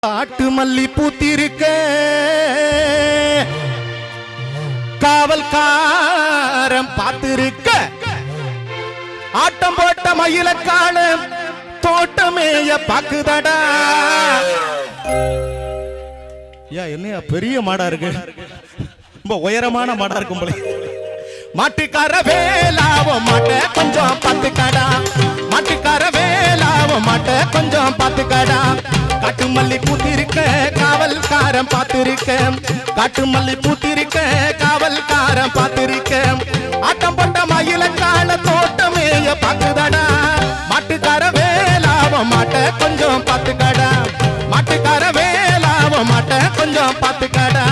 காட்டு மல்லி பூத்திருக்க காவல்காரன் பார்த்திருக்க ஆட்டம் போட்ட மயிலக்கால தோட்டமேய பாக்குதடா. என்னையா பெரிய மாடா இருக்கு, ரொம்ப உயரமான மாடா இருக்கும் போல. மாட்டுக்கார வேலாவ மாட்ட கொஞ்சம் பாத்துக்கடா, மாட்டுக்கார வேலாவ மாட்ட கொஞ்சம் பாத்துக்கடா. காட்டு மல்லி பூத்திருக்க காவல்காரன் பார்த்திருக்க, காட்டு மல்லி பூத்திருக்க காவல்காரன் பார்த்திருக்க ஆட்டம் போட்ட மயிலக்கால தோட்டமேய பாக்குதடா. மாட்டுக்கார வேலாவ மாட்ட கொஞ்சம் பாத்துக்கடா, மாட்டுக்கார வேலாவ மாட்ட கொஞ்சம் பாத்துக்கடா.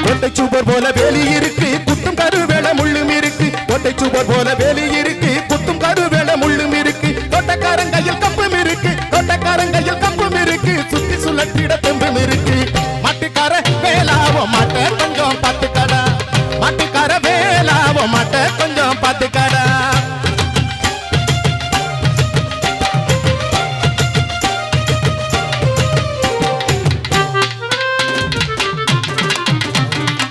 கோட்டை சுவர் போல வேலி இருக்கு, குத்தும் கருவேல முள்ளும் இருக்கு. கோட்டை சுவர் போல